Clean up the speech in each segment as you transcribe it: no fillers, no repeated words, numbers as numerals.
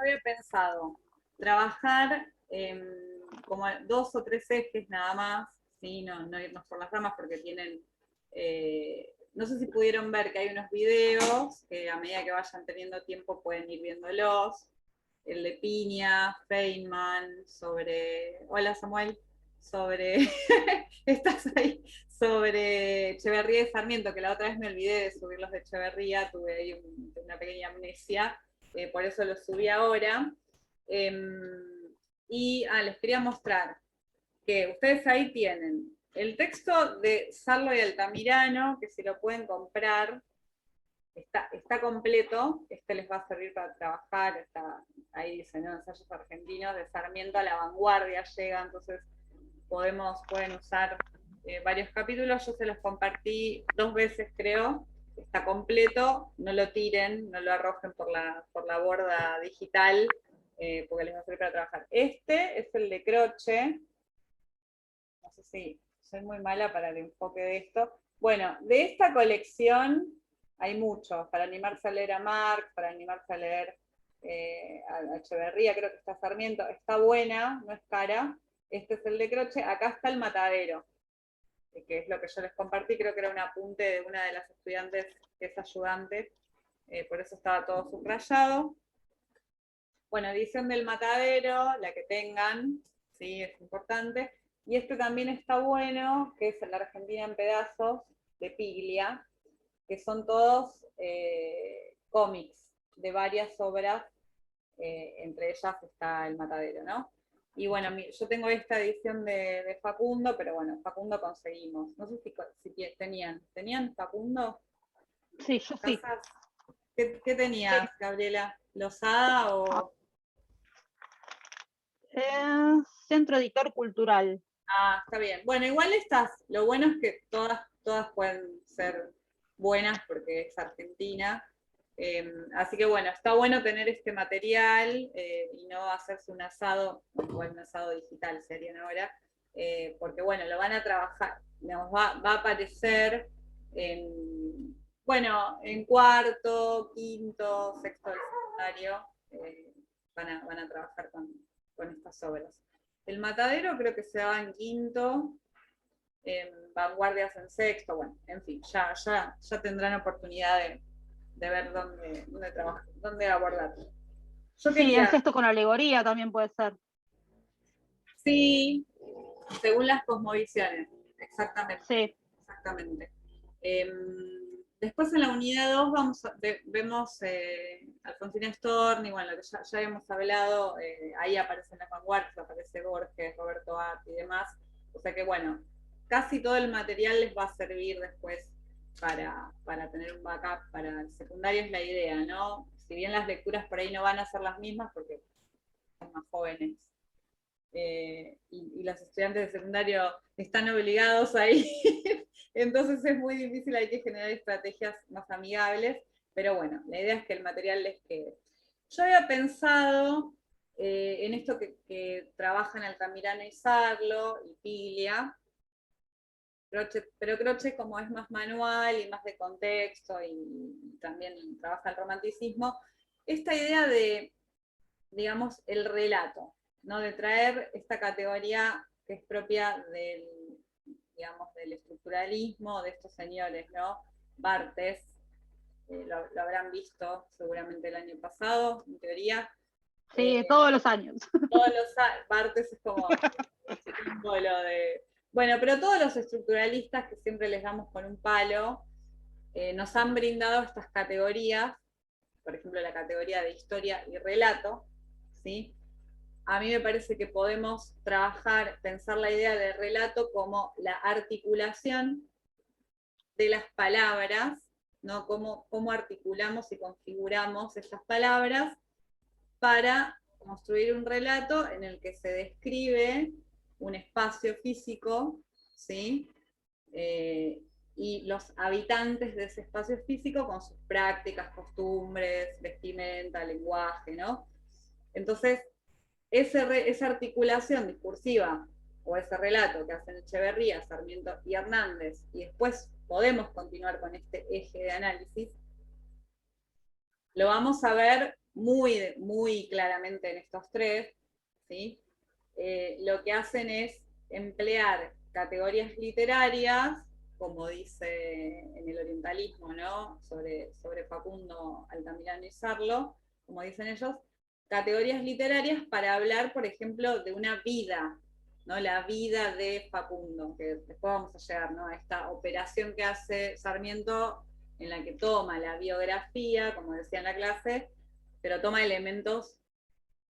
había pensado trabajar como 2 o 3 ejes nada más, ¿sí? No irnos por las ramas porque tienen, no sé si pudieron ver que hay unos videos que a medida que vayan teniendo tiempo pueden ir viéndolos. El de Piña, Feynman, sobre, hola Samuel, sobre, estás ahí, sobre Echeverría y Sarmiento, que la otra vez me olvidé de subir los de Echeverría, tuve ahí una pequeña amnesia, por eso los subí ahora. Y les quería mostrar que ustedes ahí tienen el texto de Sarlo y Altamirano, que si lo pueden comprar, está completo, les va a servir para trabajar, ahí dice, ¿no? Ensayos argentinos, de Sarmiento a la vanguardia llega, entonces pueden usar varios capítulos, yo se los compartí 2 veces creo, está completo, no lo tiren, no lo arrojen por la borda digital, porque les va a servir para trabajar. Este es el de Croce, no sé si soy muy mala para el enfoque de esto. Bueno, de esta colección hay muchos, para animarse a leer a Marx, para animarse a leer a Echeverría, creo que está Sarmiento, está buena, no es cara. Este es el de Croce, acá está el matadero, que es lo que yo les compartí, creo que era un apunte de una de las estudiantes que es ayudante, por eso estaba todo subrayado. Bueno, edición del matadero, la que tengan, sí, es importante. Y este también está bueno, que es La Argentina en pedazos, de Piglia, que son todos cómics de varias obras, entre ellas está El Matadero, ¿no? Y bueno, yo tengo esta edición de Facundo, pero bueno, Facundo conseguimos. No sé si ¿tenían Facundo? Sí, yo sí. ¿Casas? ¿Qué tenías, Gabriela? ¿Losada o...? Centro Editor Cultural. Está bien. Bueno, igual lo bueno es que todas pueden ser buenas porque es Argentina. Así que bueno, está bueno tener este material y no hacerse un asado, igual un asado digital serían ahora, porque bueno, lo van a trabajar, digamos, va a aparecer bueno, en cuarto, quinto, sexto del secundario, van a trabajar con estas obras. El matadero creo que se daba en quinto, vanguardias en sexto, bueno, en fin, ya tendrán oportunidad de ver dónde abordar. Yo Sí, en quería, sexto con alegoría también puede ser. sí, según las cosmovisiones, exactamente, Sí. exactamente. Después en la unidad 2 vemos Alfonsina Storni, bueno, lo que ya habíamos hablado, ahí aparecen las vanguardias, aparece Borges, Roberto Art y demás, o sea que bueno, casi todo el material les va a servir después para tener un backup, para el secundario es la idea, ¿no? Si bien las lecturas por ahí no van a ser las mismas porque son más jóvenes, y los estudiantes de secundario están obligados a ir, entonces es muy difícil, hay que generar estrategias más amigables, pero bueno, la idea es que el material les quede. Yo había pensado en esto que trabajan Altamirano y Sarlo y Piglia, pero Croce como es más manual y más de contexto y también trabaja el romanticismo, esta idea de, digamos, el relato, ¿no? De traer esta categoría que es propia digamos, del estructuralismo de estos señores, ¿no? Barthes, lo habrán visto seguramente el año pasado, en teoría. Sí, todos los años. Barthes es como símbolo de... Bueno, pero todos los estructuralistas que siempre les damos con un palo, nos han brindado estas categorías, por ejemplo, la categoría de historia y relato, ¿sí? A mí me parece que podemos pensar la idea de relato como la articulación de las palabras, ¿no? Cómo articulamos y configuramos estas palabras para construir un relato en el que se describe un espacio físico, ¿sí? Y los habitantes de ese espacio físico con sus prácticas, costumbres, vestimenta, lenguaje, ¿no? Entonces, esa articulación discursiva o ese relato que hacen Echeverría, Sarmiento y Hernández, y después podemos continuar con este eje de análisis, lo vamos a ver muy, muy claramente en estos tres, ¿sí? Lo que hacen es emplear categorías literarias, como dice en el orientalismo, ¿no? Sobre Facundo Altamirano y Sarlo, como dicen ellos, categorías literarias para hablar, por ejemplo, de una vida, ¿no? La vida de Facundo, que después vamos a llegar, ¿no? A esta operación que hace Sarmiento, en la que toma la biografía, como decía en la clase, pero toma elementos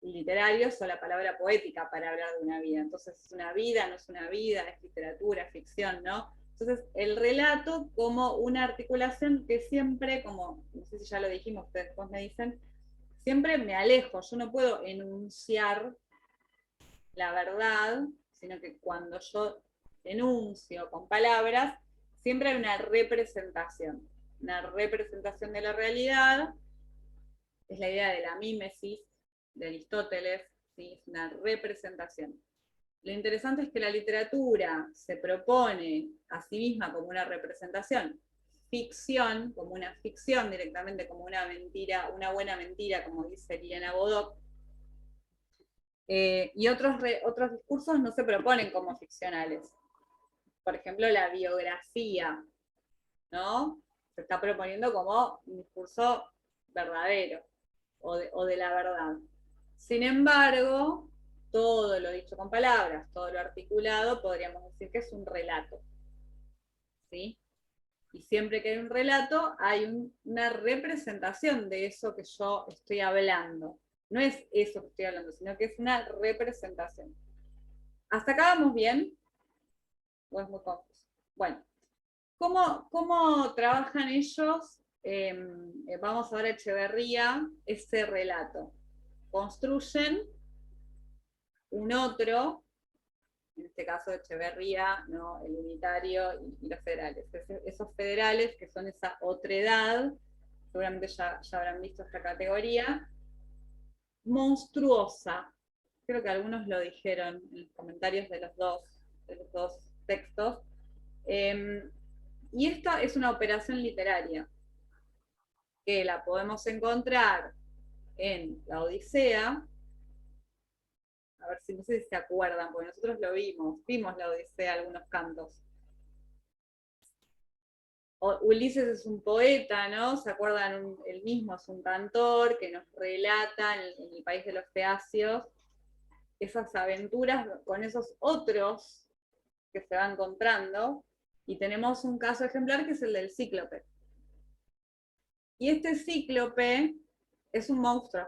literarios o la palabra poética para hablar de una vida. Entonces, es una vida, no es una vida, es literatura, ficción, ¿no? Entonces, el relato como una articulación que siempre, como, no sé si ya lo dijimos, ustedes después me dicen, siempre me alejo, yo no puedo enunciar la verdad, sino que cuando yo enuncio con palabras, siempre hay una representación de la realidad, es la idea de la mímesis de Aristóteles, ¿sí? Es una representación. Lo interesante es que la literatura se propone a sí misma como una representación, ficción, como una ficción directamente, como una mentira, una buena mentira, como dice Liliana Bodoc, y otros discursos no se proponen como ficcionales. Por ejemplo, la biografía, ¿no? Se está proponiendo como un discurso verdadero o de la verdad. Sin embargo, todo lo dicho con palabras, todo lo articulado, podríamos decir que es un relato, ¿sí? Y siempre que hay un relato, hay una representación de eso que yo estoy hablando. No es eso que estoy hablando, sino que es una representación. ¿Hasta acá vamos bien? ¿O es muy confuso? Bueno, ¿cómo trabajan ellos? Vamos a ver Echeverría, ese relato. Construyen un otro, en este caso Echeverría, ¿no? El unitario y los federales. Esos federales, que son esa otredad, seguramente ya habrán visto esta categoría, monstruosa. Creo que algunos lo dijeron en los comentarios de los dos textos. Y esta es una operación literaria que la podemos encontrar en la Odisea. A ver si no sé si se acuerdan, porque nosotros lo vimos la Odisea, algunos cantos. Ulises es un poeta, ¿no? ¿Se acuerdan? Él mismo es un cantor que nos relata en el país de los Feacios esas aventuras con esos otros que se va encontrando. Y tenemos un caso ejemplar que es el del cíclope. Y este cíclope es un monstruo.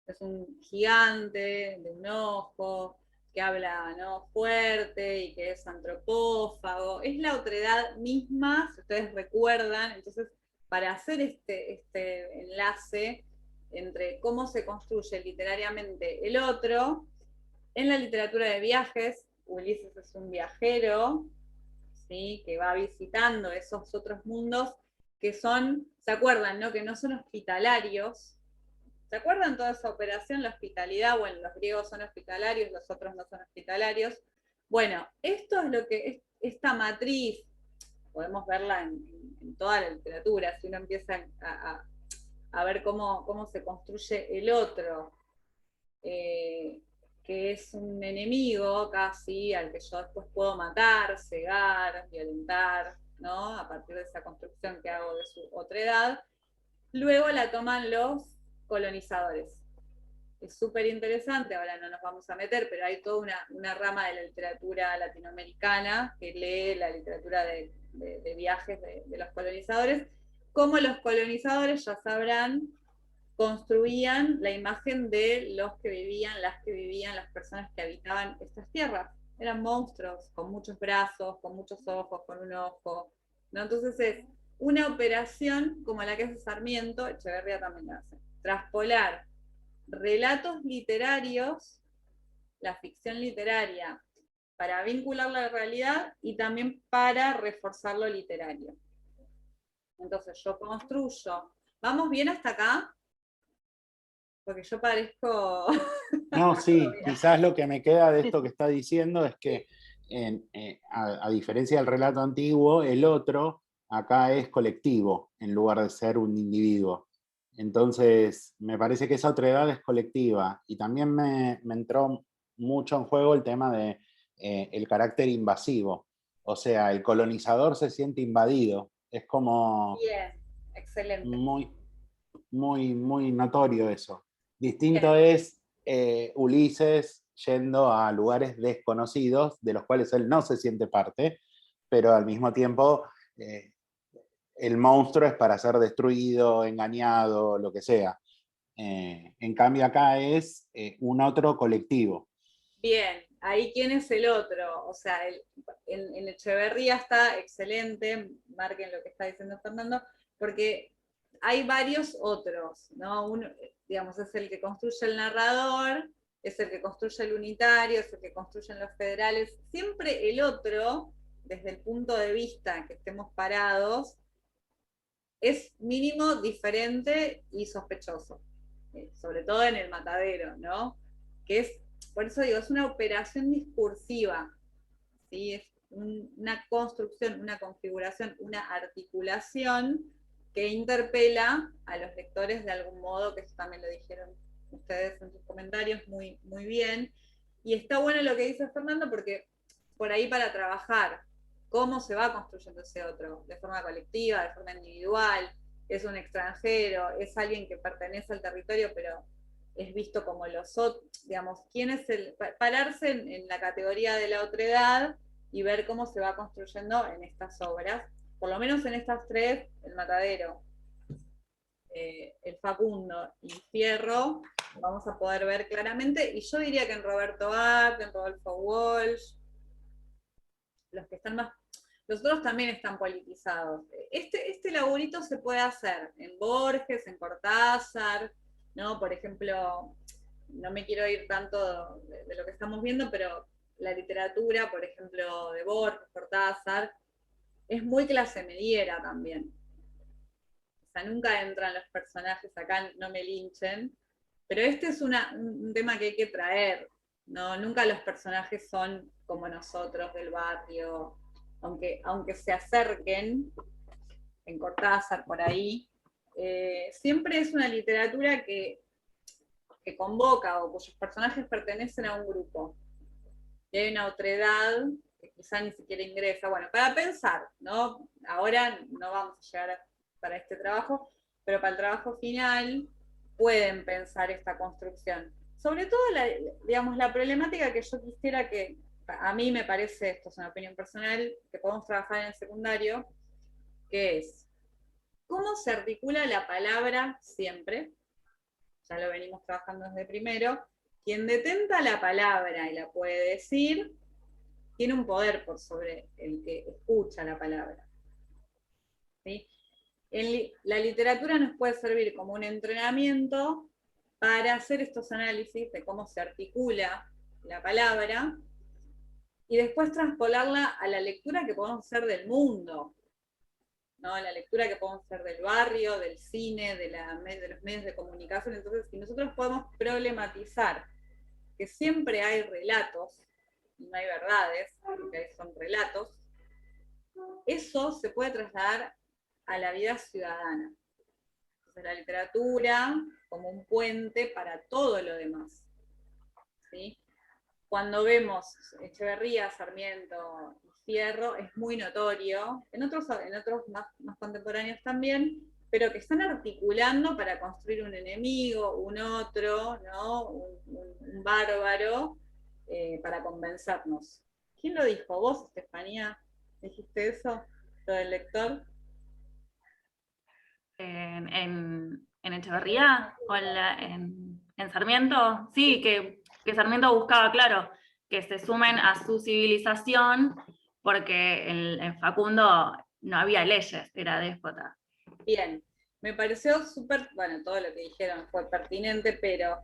Es un gigante de un ojo, que habla, ¿no? Fuerte y que es antropófago. Es la otredad misma, si ustedes recuerdan. Entonces, para hacer este enlace entre cómo se construye literariamente el otro, en la literatura de viajes, Ulises es un viajero, ¿sí? Que va visitando esos otros mundos que son, ¿se acuerdan, no? Que no son hospitalarios. ¿Se acuerdan toda esa operación, la hospitalidad? Bueno, los griegos son hospitalarios, los otros no son hospitalarios. Bueno, esto es lo que es esta matriz, podemos verla en toda la literatura, si uno empieza a ver cómo se construye el otro, que es un enemigo casi, al que yo después puedo matar, cegar, violentar, ¿no? A partir de esa construcción que hago de su otredad. Luego la toman los colonizadores. Es súper interesante, ahora no nos vamos a meter, pero hay toda una rama de la literatura latinoamericana que lee la literatura de viajes de los colonizadores, como los colonizadores, ya sabrán, construían la imagen de los que vivían, las personas que habitaban estas tierras. Eran monstruos, con muchos brazos, con muchos ojos, con un ojo, ¿no? Entonces es una operación como la que hace Sarmiento, Echeverría también la hace. Traspolar relatos literarios, la ficción literaria, para vincular la realidad y también para reforzar lo literario. Entonces yo construyo. ¿Vamos bien hasta acá? Porque yo parezco... No, sí, quizás lo que me queda de esto que está diciendo es que a diferencia del relato antiguo, el otro acá es colectivo en lugar de ser un individuo. Entonces, me parece que esa otredad es colectiva. Y también me entró mucho en juego el tema de el carácter invasivo. O sea, el colonizador se siente invadido. Es como Bien, excelente. muy, muy notorio eso. Bien, Distinto es Ulises yendo a lugares desconocidos, de los cuales él no se siente parte, pero al mismo tiempo el monstruo es para ser destruido, engañado, lo que sea. En cambio acá es un otro colectivo. bien. Ahí, ¿quién es el otro? O sea, en Echeverría está excelente, marquen lo que está diciendo Fernando, porque hay varios otros, ¿no? Uno, digamos, es el que construye el narrador, es el que construye el unitario, es el que construyen los federales. Siempre el otro, desde el punto de vista que estemos parados, es mínimo diferente y sospechoso, sobre todo en el matadero, ¿no? Que es, por eso digo, es una operación discursiva, ¿sí? Es una construcción, una configuración, una articulación que interpela a los lectores de algún modo, que eso también lo dijeron ustedes en sus comentarios muy bien. Y está bueno lo que dice Fernando, porque por ahí para trabajar cómo se va construyendo ese otro, de forma colectiva, de forma individual, es un extranjero, es alguien que pertenece al territorio, pero es visto como los otros, digamos, quién es pararse en la categoría de la otredad y ver cómo se va construyendo en estas obras, por lo menos en estas tres, el matadero, el Facundo y Fierro, vamos a poder ver claramente, y yo diría que en Roberto Art, en Rodolfo Walsh, los que están más, los otros también están politizados. Este laburito se puede hacer en Borges, en Cortázar, ¿no? Por ejemplo, no me quiero ir tanto de lo que estamos viendo, pero la literatura, por ejemplo, de Borges, Cortázar, es muy clase mediera también. O sea, nunca entran los personajes acá, no me linchen, pero este es un tema que hay que traer, ¿no? Nunca los personajes son como nosotros del barrio, aunque se acerquen en Cortázar por ahí, siempre es una literatura que convoca o cuyos personajes pertenecen a un grupo. Y hay una otredad que quizá ni siquiera ingresa. Bueno, para pensar, ¿no? Ahora no vamos a llegar para este trabajo, pero para el trabajo final pueden pensar esta construcción. Sobre todo, digamos, la problemática que yo quisiera que, a mí me parece, esto es una opinión personal, que podemos trabajar en el secundario, que es, ¿cómo se articula la palabra siempre? Ya lo venimos trabajando desde primero. Quien detenta la palabra y la puede decir, tiene un poder por sobre el que escucha la palabra. ¿Sí? La literatura nos puede servir como un entrenamiento para hacer estos análisis de cómo se articula la palabra y después transpolarla a la lectura que podemos hacer del mundo, ¿no? La lectura que podemos hacer del barrio, del cine, de los medios de comunicación. Entonces, si nosotros podemos problematizar que siempre hay relatos, y no hay verdades, porque son relatos, eso se puede trasladar a la vida ciudadana. Entonces, la literatura como un puente para todo lo demás. ¿Sí? Cuando vemos Echeverría, Sarmiento y Fierro, es muy notorio, en otros más contemporáneos también, pero que están articulando para construir un enemigo, un otro, ¿no? un bárbaro, para convencernos. ¿Quién lo dijo? ¿Vos, Estefanía? ¿Dijiste eso? ¿Lo del lector? En Echeverría o en Sarmiento, sí, que Sarmiento buscaba, claro, que se sumen a su civilización, porque en Facundo no había leyes, era déspota. Bien, me pareció súper, bueno, todo lo que dijeron fue pertinente, pero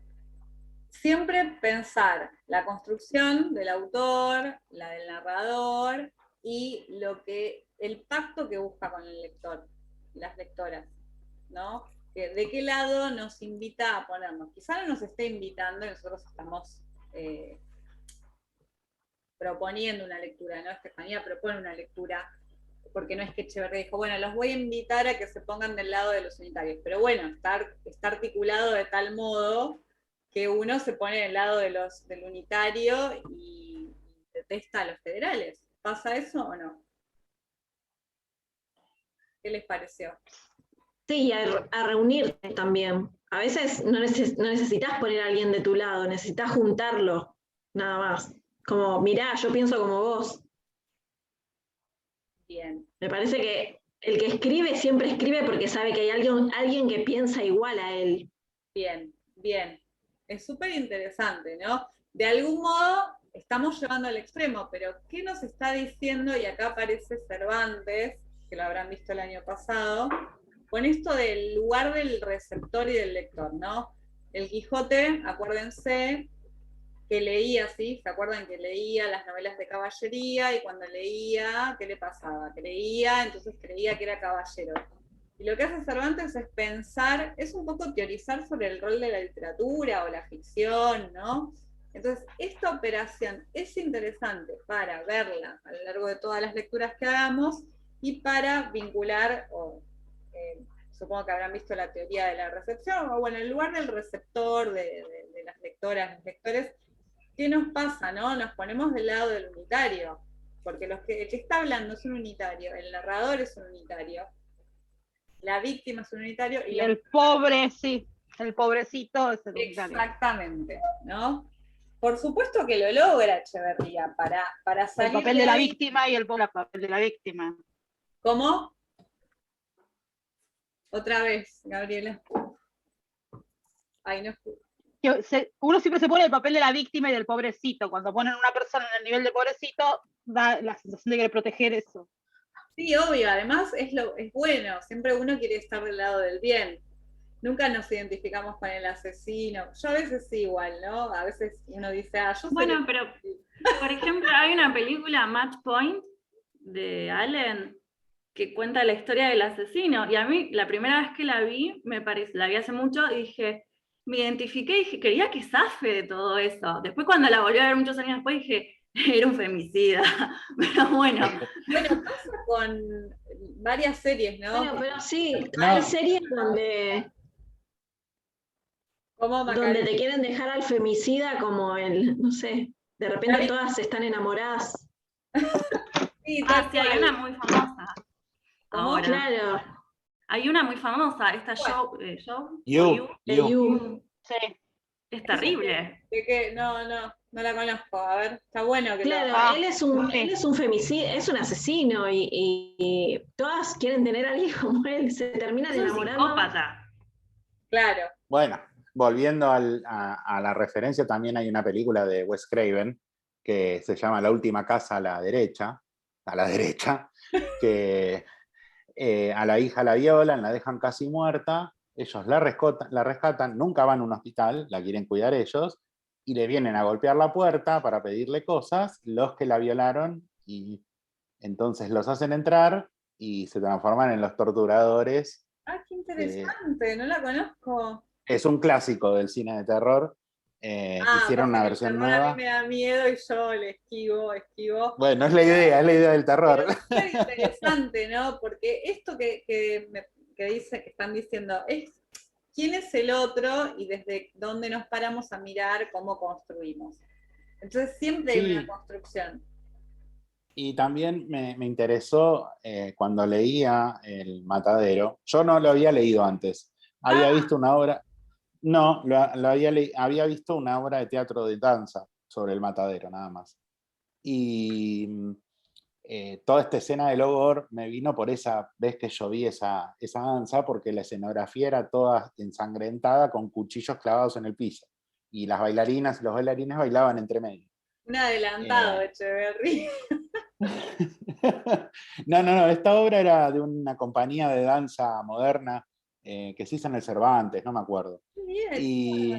siempre pensar la construcción del autor, la del narrador y el pacto que busca con el lector, las lectoras, ¿no? ¿De qué lado nos invita a ponernos? Quizá no nos esté invitando y nosotros estamos proponiendo una lectura, ¿no? Estefanía propone una lectura porque no es que Echeverría dijo, bueno, los voy a invitar a que se pongan del lado de los unitarios, pero bueno, está articulado de tal modo que uno se pone del lado del unitario y detesta a los federales. ¿Pasa eso o no? ¿Qué les pareció? Sí, a reunirte también. A veces no necesitas poner a alguien de tu lado, necesitas juntarlo, nada más. Como, mirá, yo pienso como vos. Bien. Me parece que el que escribe siempre escribe porque sabe que hay alguien que piensa igual a él. Bien, bien. Es súper interesante, ¿no? De algún modo estamos llevando al extremo, pero ¿qué nos está diciendo? Y acá aparece Cervantes, que lo habrán visto el año pasado, con esto del lugar del receptor y del lector, ¿no? El Quijote, acuérdense, que leía, ¿sí? ¿Se acuerdan que leía las novelas de caballería? Y cuando leía, ¿qué le pasaba? Que leía, entonces creía que era caballero. Y lo que hace Cervantes es pensar, es un poco teorizar sobre el rol de la literatura o la ficción, ¿no? Entonces, esta operación es interesante para verla a lo largo de todas las lecturas que hagamos y para vincular, supongo que habrán visto la teoría de la recepción, o bueno, el lugar del receptor, de las lectoras, los lectores, ¿qué nos pasa, no? Nos ponemos del lado del unitario, porque el que está hablando es un unitario, el narrador es un unitario, la víctima es un unitario y el pobre, sí, el pobrecito es el unitario. Exactamente, ¿no? Por supuesto que lo logra Echeverría para salir. El papel de la víctima y el pobre papel de la víctima. ¿Cómo? Otra vez, Gabriela. Ay, no. Uno siempre se pone el papel de la víctima y del pobrecito. Cuando ponen a una persona en el nivel de pobrecito, da la sensación de querer proteger eso. Sí, obvio, además es bueno, siempre uno quiere estar del lado del bien. Nunca nos identificamos con el asesino. Yo a veces sí igual, ¿no? A veces uno dice, yo bueno, pero, por ejemplo, hay una película, Match Point, de Allen, que cuenta la historia del asesino. Y a mí, la primera vez que la vi, la vi hace mucho, y dije, me identifiqué y dije, quería que zafe de todo eso. Después cuando la volví a ver muchos años después, dije, era un femicida. Pero bueno. Bueno, pasa con varias series, ¿no? Bueno, pero sí, hay series donde te quieren dejar al femicida como no sé, de repente todas están enamoradas. Sí, sí, hay una muy famosa. Ahora. Claro. Hay una muy famosa, esta You. Sí. Es terrible. ¿De qué? No la conozco. A ver, está bueno que claro, él es un femicida, es un asesino y todas quieren tener a alguien como él, se terminan enamorando. Es un psicópata. Claro. Bueno, volviendo a la referencia, también hay una película de Wes Craven que se llama La última casa a la derecha, que a la hija la violan, la dejan casi muerta, ellos la rescatan, nunca van a un hospital, la quieren cuidar ellos, y le vienen a golpear la puerta para pedirle cosas los que la violaron, y entonces los hacen entrar y se transforman en los torturadores. Ah, qué interesante, no la conozco. Es un clásico del cine de terror. Hicieron una versión nueva. A mí me da miedo y yo le esquivo. Bueno, es la idea del terror. Pero es interesante, ¿no? Porque esto que están diciendo es quién es el otro y desde dónde nos paramos a mirar cómo construimos. Entonces siempre hay una construcción. Y también me interesó cuando leía El Matadero. Yo no lo había leído antes. Había visto una obra. No, había visto una obra de teatro de danza sobre El Matadero, nada más. Y toda esta escena del Ogor me vino por esa vez que yo vi esa danza, porque la escenografía era toda ensangrentada con cuchillos clavados en el piso. Y las bailarinas y los bailarines bailaban entre medio. Un adelantado, Echeverría. No, esta obra era de una compañía de danza moderna que se hizo en el Cervantes, no me acuerdo. Y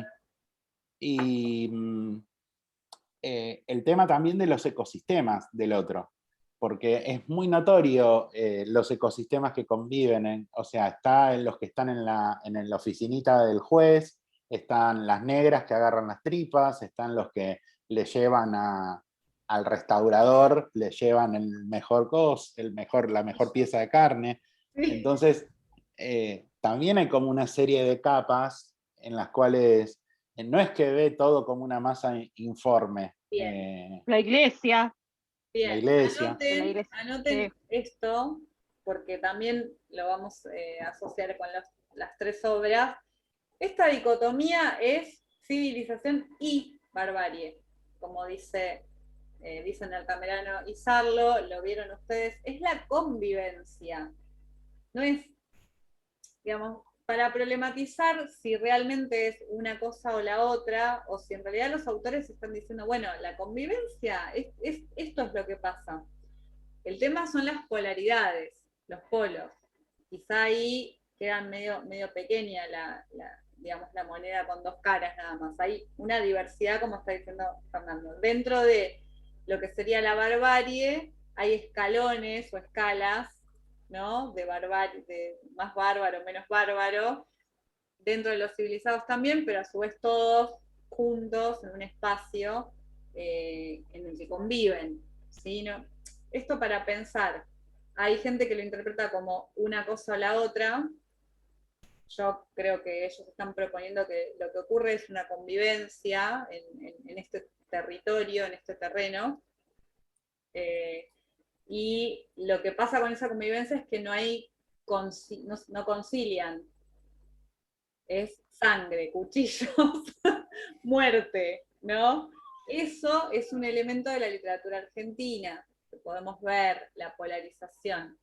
el tema también de los ecosistemas del otro, porque es muy notorio los ecosistemas que conviven, o sea, están los que están en la oficinita del juez, están las negras que agarran las tripas, están los que le llevan al restaurador le llevan el mejor la mejor pieza de carne. Entonces, también hay como una serie de capas en las cuales no es que ve todo como una masa informe. La iglesia. Bien, La iglesia. anoten esto, porque también lo vamos a asociar con las tres obras. Esta dicotomía es civilización y barbarie, como dicen Altamirano y Sarlo, lo vieron ustedes, es la convivencia. No es, digamos, para problematizar si realmente es una cosa o la otra, o si en realidad los autores están diciendo, bueno, la convivencia, esto es lo que pasa. El tema son las polaridades, los polos. Quizá ahí queda medio pequeña digamos, la moneda con dos caras nada más. Hay una diversidad, como está diciendo Fernando. Dentro de lo que sería la barbarie, hay escalones o escalas, ¿no? De barbarie, de más bárbaro, menos bárbaro, dentro de los civilizados también, pero a su vez todos juntos en un espacio en el que conviven, ¿sí? ¿No? Esto para pensar. Hay gente que lo interpreta como una cosa o la otra. Yo creo que ellos están proponiendo que lo que ocurre es una convivencia en este territorio, en este terreno, y lo que pasa con esa convivencia es que no concilian. Es sangre, cuchillos, muerte, ¿no? Eso es un elemento de la literatura argentina, que podemos ver, la polarización,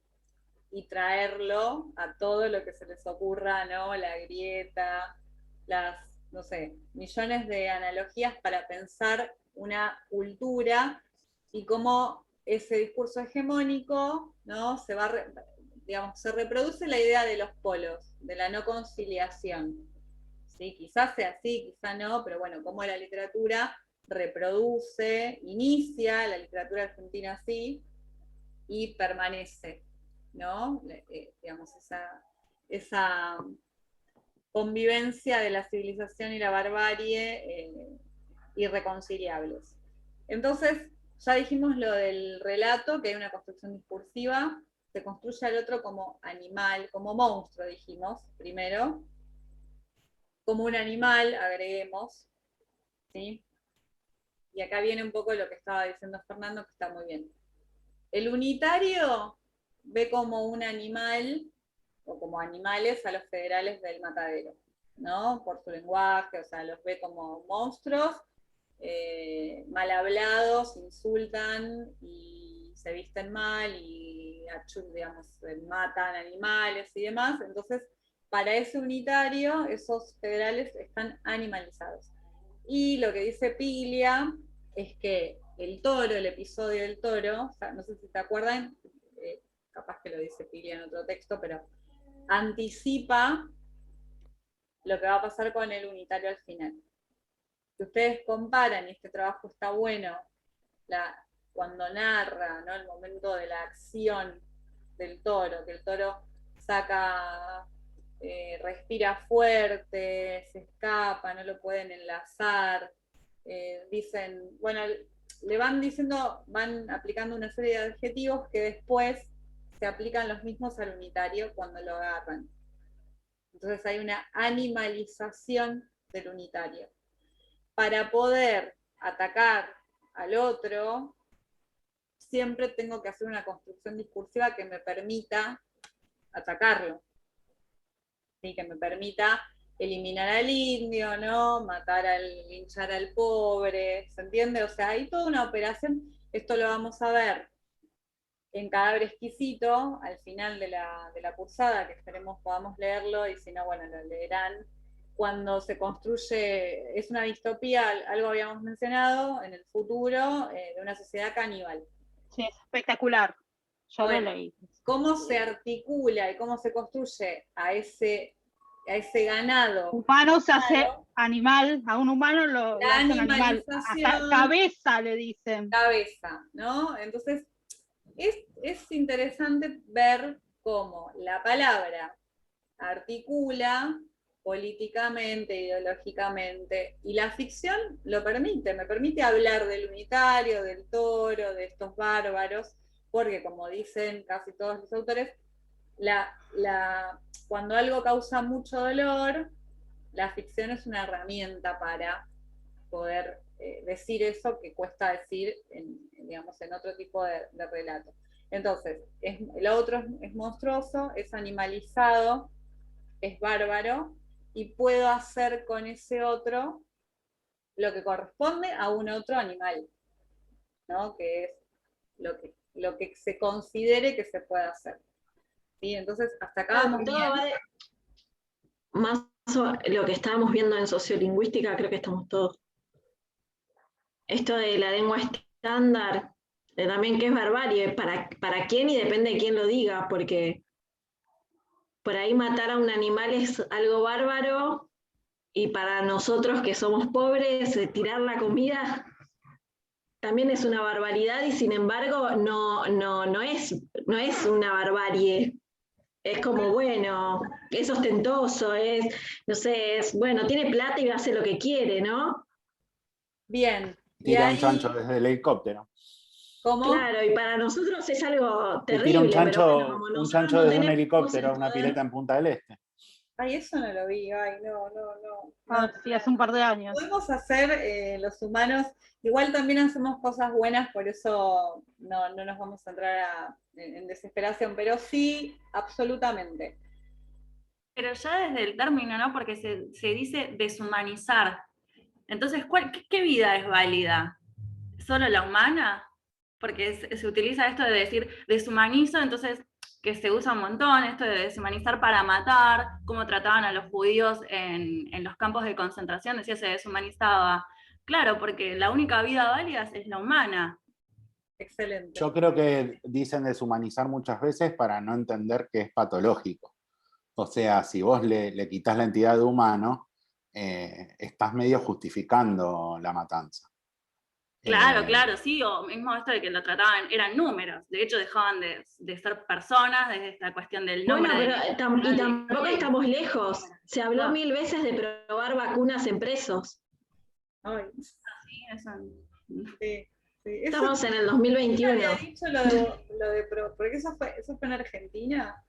y traerlo a todo lo que se les ocurra, ¿no? La grieta, no sé, millones de analogías para pensar una cultura y cómo ese discurso hegemónico, ¿no? se reproduce la idea de los polos, de la no conciliación. ¿Sí? Quizás sea así, quizás no, pero bueno, cómo la literatura inicia la literatura argentina así y permanece, ¿no? Digamos, esa convivencia de la civilización y la barbarie irreconciliables. Entonces, ya dijimos lo del relato, que hay una construcción discursiva, se construye al otro como animal, como monstruo, dijimos, primero, como un animal, agreguemos, ¿sí? Y acá viene un poco lo que estaba diciendo Fernando, que está muy bien. El unitario ve como un animal, o como animales, a los federales del matadero, ¿no? Por su lenguaje, o sea, los ve como monstruos, mal hablados, insultan y se visten mal y, digamos, matan animales y demás. Entonces, para ese unitario, esos federales están animalizados. Y lo que dice Piglia es que el toro, el episodio del toro, o sea, no sé si se acuerdan, capaz que lo dice Piglia en otro texto, pero anticipa lo que va a pasar con el unitario al final. Si ustedes comparan, y este trabajo está bueno, cuando narra, ¿no? El momento de la acción del toro, que el toro respira fuerte, se escapa, no lo pueden enlazar, dicen, bueno, le van aplicando una serie de adjetivos que después se aplican los mismos al unitario cuando lo agarran. Entonces hay una animalización del unitario. Para poder atacar al otro, siempre tengo que hacer una construcción discursiva que me permita atacarlo. ¿Sí? Que me permita eliminar al indio, ¿no? Linchar al pobre, ¿se entiende? O sea, hay toda una operación, esto lo vamos a ver en Cadáver Exquisito, al final de la cursada, que esperemos podamos leerlo, y si no, bueno, lo leerán. Cuando se construye, es una distopía, algo habíamos mencionado, en el futuro, de una sociedad caníbal. Sí, es espectacular. Yo Bueno, lo leí. ¿cómo se articula y cómo se construye a ese ganado? Humano se hace animal, a un humano lo hacen animal. Animalización. Cabeza le dicen. Cabeza, ¿no? Entonces, es interesante ver cómo la palabra articula políticamente, ideológicamente, y la ficción lo permite, me permite hablar del unitario, del toro, de estos bárbaros, porque como dicen casi todos los autores, cuando algo causa mucho dolor, la ficción es una herramienta para poder decir eso que cuesta decir digamos, en otro tipo de relato. Entonces, el otro es monstruoso, es animalizado, es bárbaro, y puedo hacer con ese otro lo que corresponde a un otro animal, ¿no? Que es lo que se considere que se puede hacer. ¿Sí? Entonces, hasta acá vamos Todo bien. va de, más lo que estábamos viendo en sociolingüística, creo que estamos todos. Esto de la lengua estándar, también que es barbarie, para quién y depende de quién lo diga, porque por ahí matar a un animal es algo bárbaro, y para nosotros que somos pobres, tirar la comida también es una barbaridad, y sin embargo no es una barbarie. Es como, bueno, es ostentoso, no sé, bueno, tiene plata y hace lo que quiere, ¿no? Bien. Tira un ahí, chancho desde el helicóptero. ¿cómo? Claro, y para nosotros es algo Que tira terrible, pero bueno, como un nosotros chancho no desde un tenemos helicóptero a el una poder. pileta en Punta del Este. Ay, eso no lo vi. Ay, no. Sí, hace un par de años. Podemos hacer los humanos, igual también hacemos cosas buenas, por eso no nos vamos a entrar en desesperación, pero sí, absolutamente. Pero ya desde el término, ¿no? Porque se dice deshumanizar. Entonces, ¿qué vida es válida? ¿Solo la humana? Porque se utiliza esto de decir deshumanizo, entonces que se usa un montón, esto de deshumanizar para matar, cómo trataban a los judíos en los campos de concentración, decía se deshumanizaba. Claro, porque la única vida válida es la humana. Excelente. Yo creo que dicen deshumanizar muchas veces para no entender que es patológico. O sea, si vos le quitas la entidad de humano, estás medio justificando la matanza. Claro, sí, o mismo esto de que lo trataban, eran números, de hecho dejaban de ser personas desde esta cuestión del nombre. Bueno, pero tampoco estamos lejos. Se habló 1000 veces de probar vacunas en presos. Ay, Sí, eso. sí. Estamos en el ¿Quién 2021. había dicho porque eso fue en Argentina?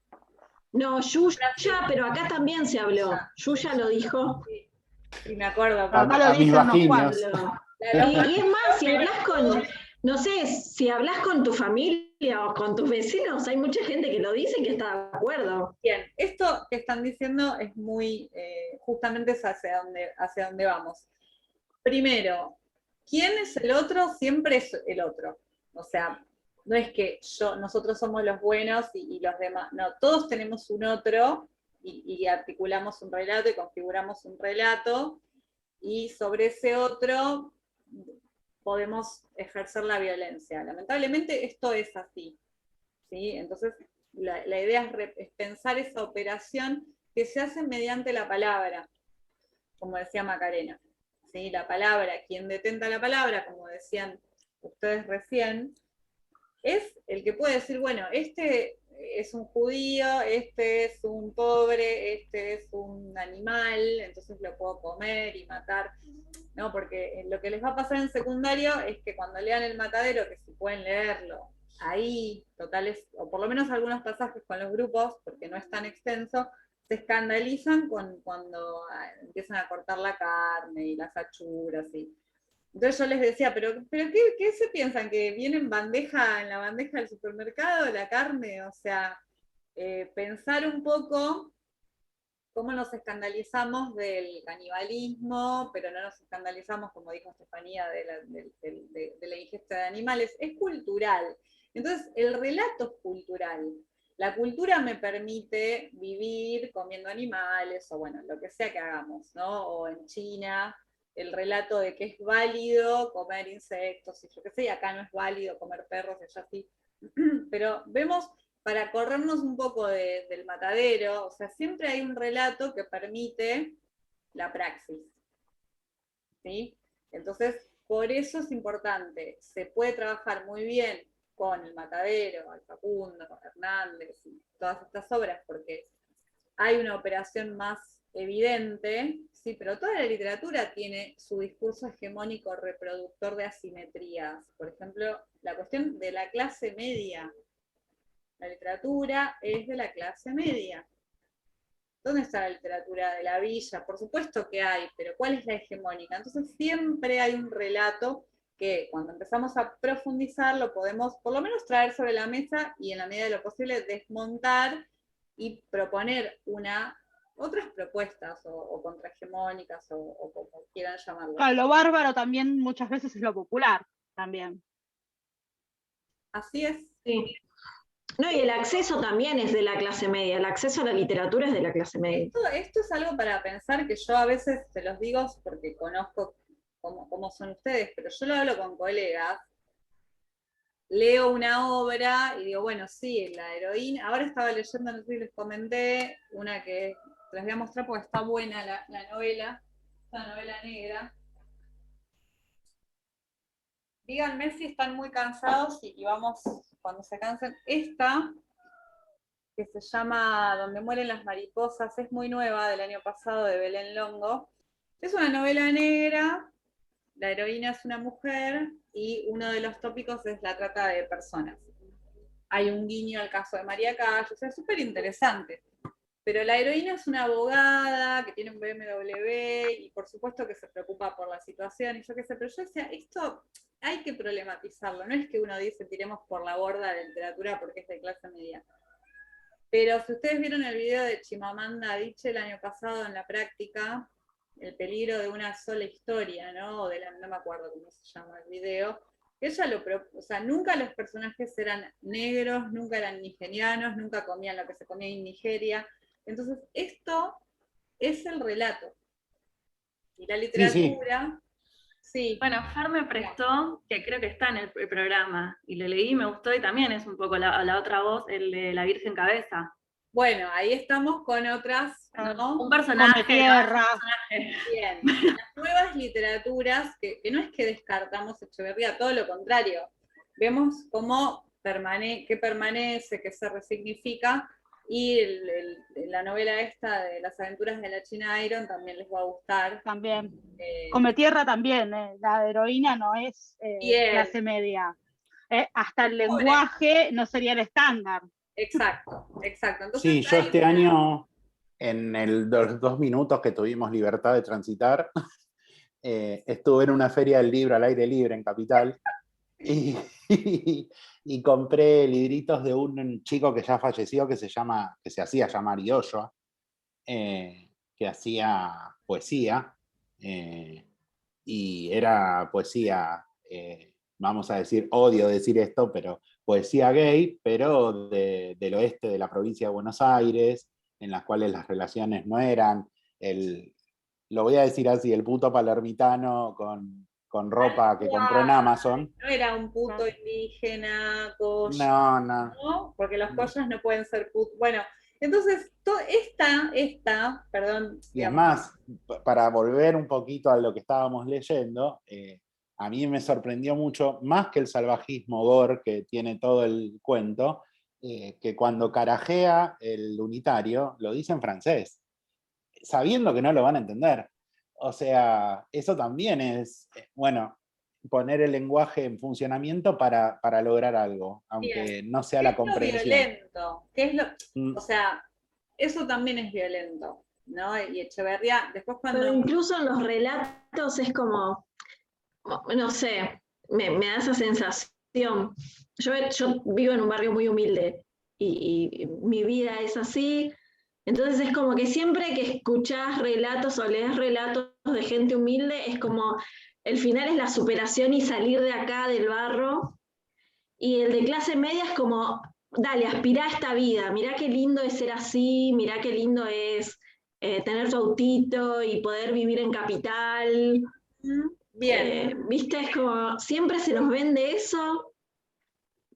No, Yuya, pero acá también se habló. Yuya lo dijo. Sí, me acuerdo. Acá lo A mis dicen unos vaginios. cuantos. Y es más, si hablas no sé, si hablas con tu familia o con tus vecinos, hay mucha gente que lo dice y que está de acuerdo. Bien, esto que están diciendo es muy, justamente es hacia dónde vamos. Primero, ¿quién es el otro? Siempre es el otro. O sea, no es que nosotros somos los buenos y los demás. No, todos tenemos un otro y articulamos un relato y configuramos un relato, y sobre ese otro podemos ejercer la violencia. Lamentablemente esto es así, ¿sí? Entonces la idea es pensar esa operación que se hace mediante la palabra, como decía Macarena, ¿sí? La palabra, quien detenta la palabra, como decían ustedes recién, es el que puede decir, bueno, este es un judío, este es un pobre, este es un animal, entonces lo puedo comer y matar, ¿no? Porque lo que les va a pasar en secundario es que cuando lean El Matadero, que si pueden leerlo ahí, totales, o por lo menos algunos pasajes con los grupos, porque no es tan extenso, se escandalizan cuando empiezan a cortar la carne y las achuras y... Entonces yo les decía, pero ¿qué se piensan? ¿Que viene en la bandeja del supermercado la carne? O sea, pensar un poco cómo nos escandalizamos del canibalismo, pero no nos escandalizamos, como dijo Estefanía, de la ingesta de animales. Es cultural. Entonces, el relato es cultural. La cultura me permite vivir comiendo animales, o bueno, lo que sea que hagamos, ¿no? O en China, el relato de que es válido comer insectos, y yo qué sé, y acá no es válido comer perros, allá sí. Pero vemos, para corrernos un poco del matadero, o sea, siempre hay un relato que permite la praxis, ¿sí? Entonces, por eso es importante, se puede trabajar muy bien con El Matadero, El Facundo, Hernández y todas estas obras, porque hay una operación más evidente, sí, pero toda la literatura tiene su discurso hegemónico reproductor de asimetrías. Por ejemplo, la cuestión de la clase media. La literatura es de la clase media. ¿Dónde está la literatura de la villa? Por supuesto que hay, pero ¿cuál es la hegemónica? Entonces siempre hay un relato que cuando empezamos a profundizar lo podemos por lo menos traer sobre la mesa y en la medida de lo posible desmontar y proponer otras propuestas o contrahegemónicas o como quieran llamarlo. Claro, lo bárbaro también muchas veces es lo popular también. Así es. Sí. No, y el acceso también es de la clase media, el acceso a la literatura es de la clase media. Esto es algo para pensar que yo a veces se los digo porque conozco cómo son ustedes, pero yo lo hablo con colegas, leo una obra y digo, bueno, sí, la heroína, ahora estaba leyendo, no sé si les comenté, una que les voy a mostrar porque está buena la novela, esta novela negra. Díganme si están muy cansados y vamos, cuando se cansen, esta que se llama Donde mueren las mariposas, es muy nueva, del año pasado, de Belén Longo. Es una novela negra, la heroína es una mujer y uno de los tópicos es la trata de personas. Hay un guiño al caso de María Callas, o sea, es súper interesante. Pero la heroína es una abogada que tiene un BMW y por supuesto que se preocupa por la situación y yo qué sé, pero yo decía, esto hay que problematizarlo, no es que uno dice tiremos por la borda la literatura porque es de clase media. Pero si ustedes vieron el video de Chimamanda Adichie el año pasado en la práctica, el peligro de una sola historia, ¿no? No me acuerdo cómo se llama el video. Ella o sea, nunca los personajes eran negros, nunca eran nigerianos, nunca comían lo que se comía en Nigeria. Entonces, esto es el relato. Y la literatura, sí. Bueno, Fer me prestó, que creo que está en el programa, y lo leí y me gustó, y también es un poco la otra voz, el de la Virgen Cabeza. Bueno, ahí estamos con otras, ¿no? Un personaje. Come tierra. Bien, las nuevas literaturas, que no es que descartamos Echeverría, todo lo contrario. Vemos cómo qué permanece, qué se resignifica, y la novela esta de las aventuras de la China Iron también les va a gustar. También. Come tierra también, la heroína no es clase media. Hasta el lenguaje no sería el estándar. Exacto, exacto. Entonces, sí, yo este año, en los 2 minutos que tuvimos libertad de transitar, estuve en una feria del libro al aire libre en Capital y compré libritos de un chico que ya falleció que se hacía llamar Yoyoa, que hacía poesía, y era poesía, vamos a decir, odio decir esto, pero poesía gay, pero del oeste de la provincia de Buenos Aires, en las cuales las relaciones no eran lo voy a decir así, el puto palermitano con ropa que compró en Amazon. No era un puto indígena, colla, no. Porque los collas no pueden ser putos. Bueno, entonces, perdón. Y además, para volver un poquito a lo que estábamos leyendo, a mí me sorprendió mucho, más que el salvajismo gore que tiene todo el cuento, que cuando carajea el unitario, lo dice en francés, sabiendo que no lo van a entender. O sea, eso también es, bueno, poner el lenguaje en funcionamiento para lograr algo, aunque bien, no sea la comprensión. Violento? O sea, eso también es violento, ¿no? Y Echeverría, después cuando... Pero incluso en los relatos es como, no sé, me da esa sensación. Yo vivo en un barrio muy humilde y mi vida es así. Entonces es como que siempre que escuchás relatos o lees relatos de gente humilde, es como el final es la superación y salir de acá del barro. Y el de clase media es como, dale, aspirá a esta vida, mirá qué lindo es ser así, mirá qué lindo es tener tu autito y poder vivir en capital. Bien. ¿Viste? Es como, siempre se nos vende eso.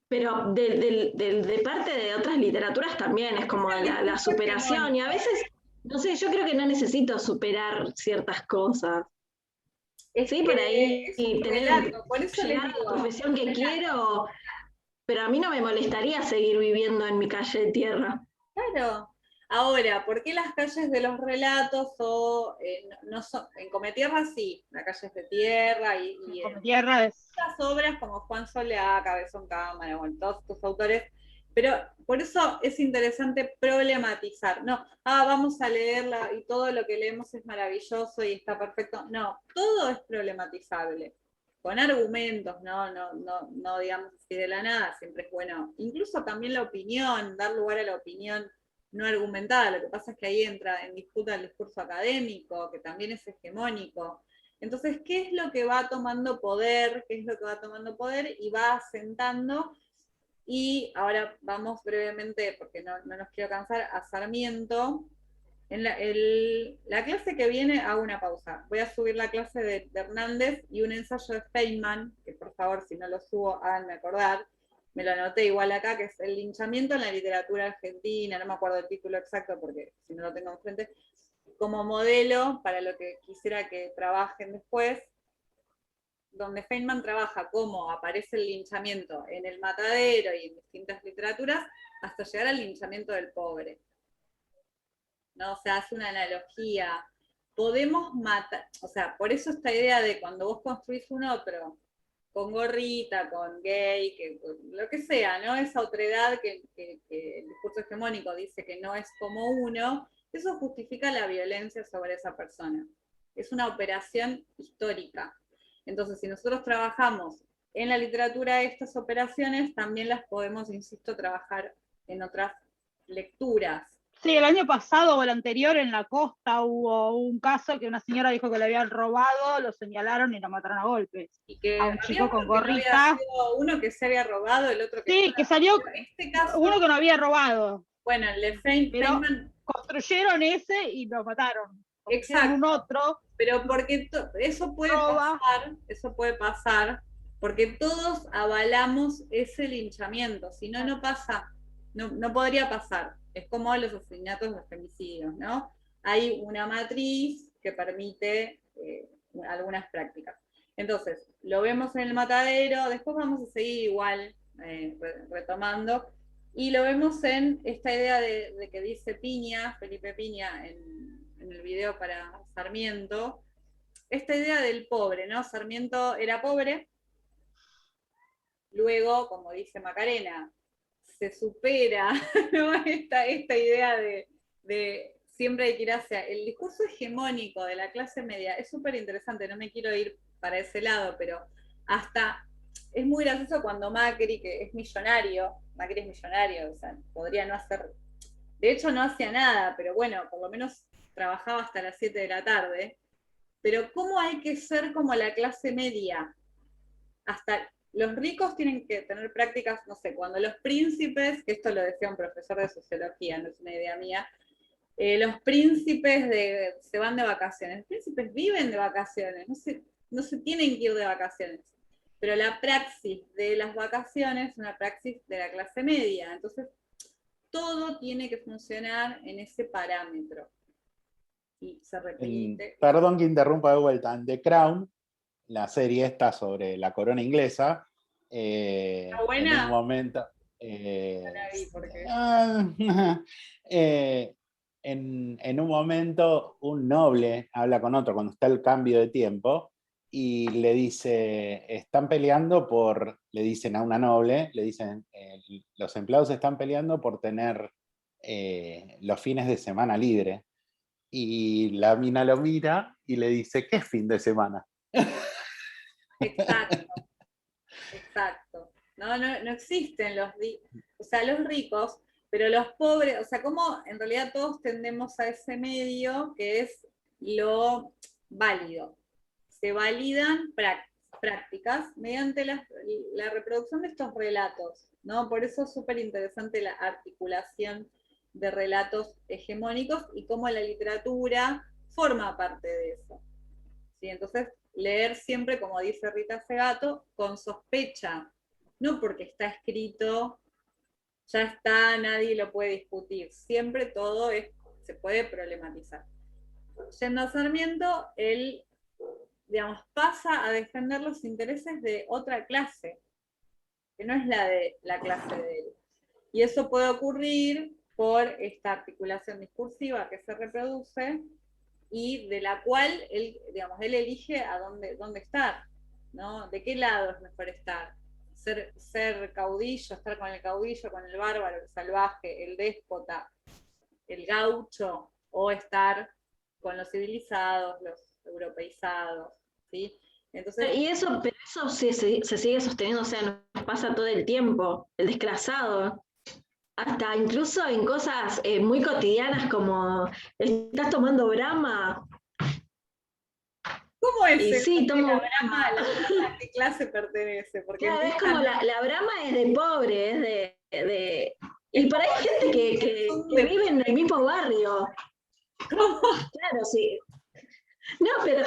Pero de parte de otras literaturas también es como la superación, y a veces, no sé, yo creo que no necesito superar ciertas cosas. Sí, por ahí tener llegar a la profesión que quiero, pero a mí no me molestaría seguir viviendo en mi calle de tierra. Claro, Ahora, ¿por qué las calles de los relatos no son, en Cometierra sí, la calle es de tierra y Cometierra es... las obras como Juan Soleá, Cabezón Cámara, bueno, todos estos autores, pero por eso es interesante problematizar, no, vamos a leerla y todo lo que leemos es maravilloso y está perfecto, no, todo es problematizable, con argumentos, no digamos así de la nada, siempre es bueno, incluso también la opinión, dar lugar a la opinión no argumentada, lo que pasa es que ahí entra en disputa el discurso académico, que también es hegemónico. Entonces, ¿qué es lo que va tomando poder? ¿Qué es lo que va tomando poder? Y va asentando. Y ahora vamos brevemente, porque no nos quiero cansar, a Sarmiento. En la clase que viene hago una pausa. Voy a subir la clase de Hernández y un ensayo de Feynman, que por favor, si no lo subo, háganme acordar. Me lo anoté igual acá, que es el linchamiento en la literatura argentina, no me acuerdo el título exacto porque si no lo tengo enfrente, como modelo para lo que quisiera que trabajen después, donde Feynman trabaja cómo aparece el linchamiento en el Matadero y en distintas literaturas, hasta llegar al linchamiento del pobre. ¿No? O sea, hace una analogía. Podemos matar, o sea, por eso esta idea de cuando vos construís un otro, con gorrita, con gay, lo que sea, ¿no? Esa otredad que el discurso hegemónico dice que no es como uno, eso justifica la violencia sobre esa persona. Es una operación histórica. Entonces, si nosotros trabajamos en la literatura estas operaciones, también las podemos, insisto, trabajar en otras lecturas. Sí, el año pasado o el anterior en la costa hubo un caso que una señora dijo que le habían robado, lo señalaron y lo mataron a golpes. Y que a un chico con gorrita. No sido uno que se había robado, el otro que... Sí, que salió este caso, uno que no había robado. Bueno, el Feynman... Construyeron ese y lo mataron. Exacto. Un otro. Pero porque eso puede pasar, porque todos avalamos ese linchamiento, si no, no pasa, no podría pasar. Es como los asesinatos, los femicidios, ¿no? Hay una matriz que permite algunas prácticas. Entonces, lo vemos en el Matadero, después vamos a seguir igual retomando, y lo vemos en esta idea de que dice Piña, Felipe Piña, en el video para Sarmiento, esta idea del pobre, ¿no? Sarmiento era pobre, luego, como dice Macarena, se supera, ¿no? esta idea de siempre hay que ir hacia el discurso hegemónico de la clase media. Es súper interesante, no me quiero ir para ese lado, pero hasta es muy gracioso cuando Macri, que es millonario, o sea, podría no hacer, de hecho no hacía nada, pero bueno, por lo menos trabajaba hasta las 7 de la tarde, pero ¿cómo hay que ser como la clase media? Hasta los ricos tienen que tener prácticas, no sé, cuando los príncipes, que esto lo decía un profesor de sociología, no es una idea mía, los príncipes se van de vacaciones, los príncipes viven de vacaciones, no se tienen que ir de vacaciones, pero la praxis de las vacaciones es una praxis de la clase media, entonces todo tiene que funcionar en ese parámetro. Y se repite. Perdón que interrumpa de vuelta. En The Crown, la serie está sobre la corona inglesa. ¿Está buena? En un momento. En un momento, un noble habla con otro cuando está el cambio de tiempo y le dice: están peleando le dicen a una noble, le dicen, los empleados están peleando por tener los fines de semana libre. Y la mina lo mira y le dice: ¿qué fin de semana? Exacto. No existen los ricos, pero los pobres, o sea, como en realidad todos tendemos a ese medio que es lo válido. Se validan prácticas mediante la reproducción de estos relatos, ¿no? Por eso es súper interesante la articulación de relatos hegemónicos y cómo la literatura forma parte de eso. ¿Sí? Entonces, leer siempre, como dice Rita Segato, con sospecha, no porque está escrito, ya está, nadie lo puede discutir, siempre todo se puede problematizar. Yendo a Sarmiento, él, digamos, pasa a defender los intereses de otra clase, que no es la de la clase de él. Y eso puede ocurrir por esta articulación discursiva que se reproduce y de la cual él elige a dónde estar, ¿no? ¿De qué lado es mejor estar? Ser caudillo, estar con el caudillo, con el bárbaro, el salvaje, el déspota, el gaucho, o estar con los civilizados, los europeizados, ¿sí? Entonces, pero eso se sigue sosteniendo, o sea, nos pasa todo el tiempo, el desclasado. Hasta incluso en cosas muy cotidianas como ¿estás tomando Brahma? ¿cómo es eso? Sí, tomo Brahma. ¿A qué clase pertenece? Porque claro, es como la Brahma es de pobre, es de y por ahí hay gente que vive en el mismo barrio. ¿Cómo? Claro, sí. No, pero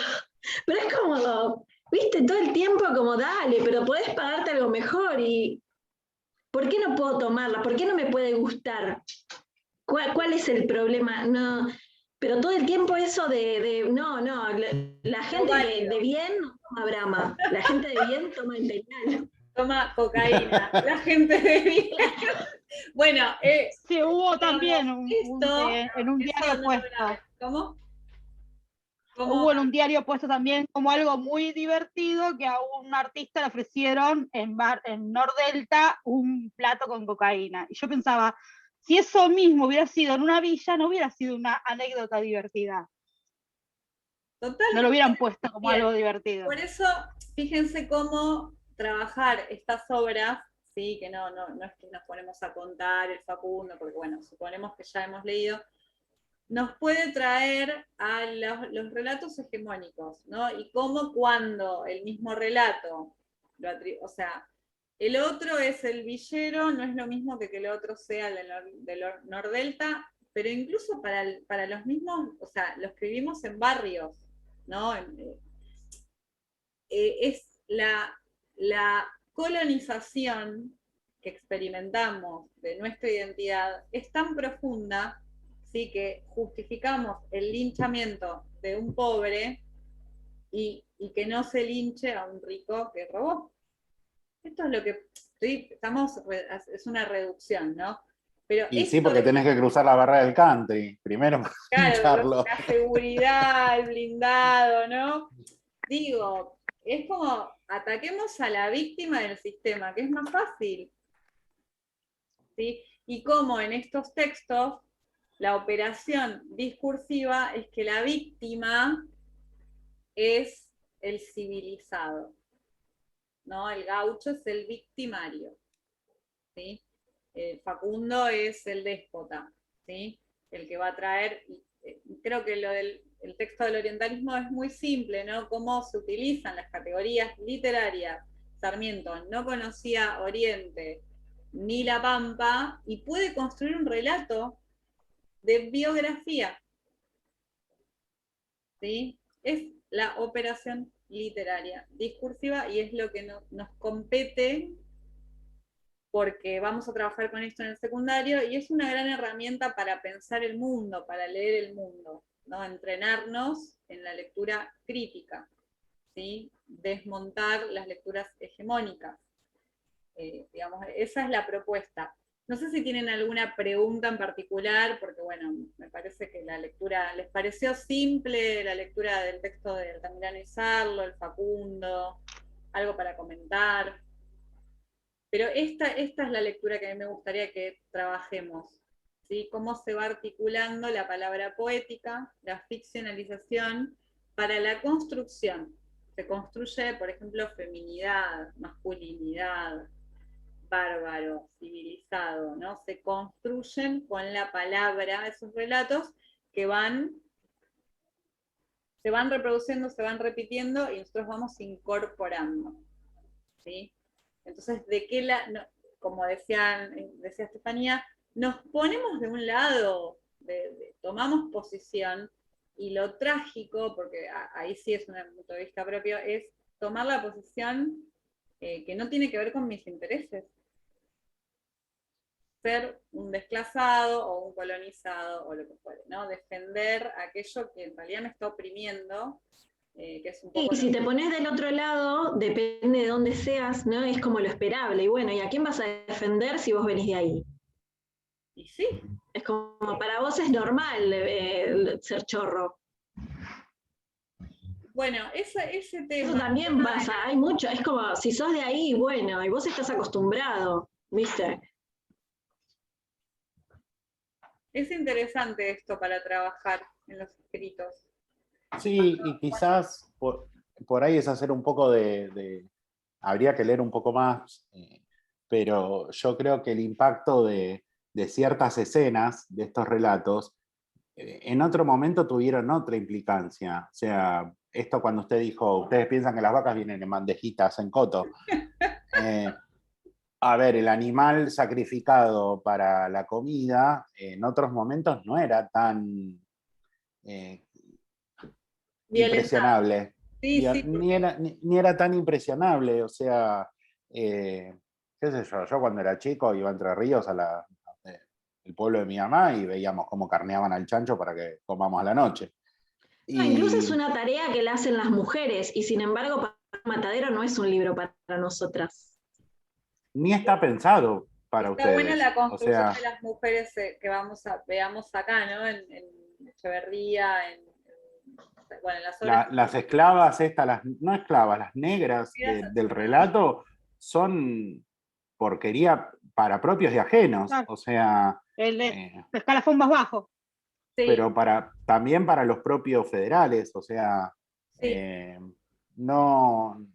es como, viste, todo el tiempo como dale, pero podés pagarte algo mejor y ¿por qué no puedo tomarla? ¿Por qué no me puede gustar? ¿Cuál es el problema? No, pero todo el tiempo eso no, la gente de bien no toma Brahma, la gente de bien toma Imperial. Toma cocaína, la gente de bien. Bueno, sí, hubo también en un diario puesto. ¿Cómo? Hubo en un diario puesto también como algo muy divertido que a un artista le ofrecieron en Nordelta un plato con cocaína. Y yo pensaba, si eso mismo hubiera sido en una villa, no hubiera sido una anécdota divertida. Totalmente. No lo hubieran puesto como algo divertido. Por eso, fíjense cómo trabajar estas obras, ¿sí? Que no es que nos ponemos a contar el Facundo, porque bueno, suponemos que ya hemos leído, nos puede traer a los relatos hegemónicos, ¿no? Y cómo cuando el mismo relato, o sea, el otro es el villero, no es lo mismo que el otro sea del Nordelta, pero incluso para los mismos, o sea, los que vivimos en barrios, ¿no? Es la colonización que experimentamos de nuestra identidad es tan profunda, ¿sí? Que justificamos el linchamiento de un pobre y que no se linche a un rico que robó. Esto es lo que es una reducción, ¿no? Pero y sí, porque tenés que cruzar la barrera del country, primero para lincharlo. La seguridad, el blindado, ¿no? Digo, es como ataquemos a la víctima del sistema, que es más fácil. ¿Sí? Y como en estos textos la operación discursiva es que la víctima es el civilizado, ¿no? El gaucho es el victimario, ¿sí? Facundo es el déspota, ¿sí? El que va a traer, creo que el texto del orientalismo es muy simple, ¿no? Cómo se utilizan las categorías literarias. Sarmiento no conocía Oriente ni La Pampa y puede construir un relato de biografía, ¿sí? Es la operación literaria, discursiva, y es lo que nos compete porque vamos a trabajar con esto en el secundario y es una gran herramienta para pensar el mundo, para leer el mundo, ¿no? Entrenarnos en la lectura crítica, ¿sí? Desmontar las lecturas hegemónicas. Digamos, esa es la propuesta. No sé si tienen alguna pregunta en particular, porque bueno, me parece que la lectura, ¿les pareció simple la lectura del texto de Altamirano y Sarlo, el Facundo? ¿Algo para comentar? Pero esta es la lectura que a mí me gustaría que trabajemos, ¿sí? Cómo se va articulando la palabra poética, la ficcionalización, para la construcción. Se construye, por ejemplo, feminidad, masculinidad, bárbaro, civilizado, ¿no? Se construyen con la palabra esos relatos que se van reproduciendo, se van repitiendo y nosotros vamos incorporando, ¿sí? Entonces, como decía Estefanía, nos ponemos de un lado, tomamos posición, y lo trágico, porque ahí sí es un punto de vista propio, es tomar la posición que no tiene que ver con mis intereses. Ser un desclasado o un colonizado o lo que fuere, ¿no? Defender aquello que en realidad me está oprimiendo, que es un poco... Y si te pones del otro lado, depende de dónde seas, ¿no? Es como lo esperable. Y bueno, ¿y a quién vas a defender si vos venís de ahí? Y sí. Es como, para vos es normal ser chorro. Bueno, ese tema. Eso también pasa, hay mucho, es como, si sos de ahí, bueno, y vos estás acostumbrado, ¿viste? Es interesante esto para trabajar en los escritos. Sí, y quizás por ahí es hacer un poco habría que leer un poco más, pero yo creo que el impacto de ciertas escenas de estos relatos en otro momento tuvieron otra implicancia. O sea, esto cuando usted dijo, ustedes piensan que las vacas vienen en bandejitas, en coto. A ver, el animal sacrificado para la comida en otros momentos no era tan impresionable. Sí, sí. Ni era tan impresionable. O sea, qué sé yo cuando era chico iba a Entre Ríos el pueblo de mi mamá y veíamos cómo carneaban al chancho para que comamos a la noche. No, incluso es una tarea que la hacen las mujeres, y sin embargo, para Matadero no es un libro para nosotras. Ni está pensado para Está ustedes. buena la construcción o sea, de las mujeres que veamos acá, ¿no? En Echeverría, bueno, en las obras. las esclavas estas, no esclavas, las negras del relato son porquería para propios y ajenos. Claro. O sea, El escalafón más bajo. Sí. Pero también para los propios federales. O sea, Sí. no.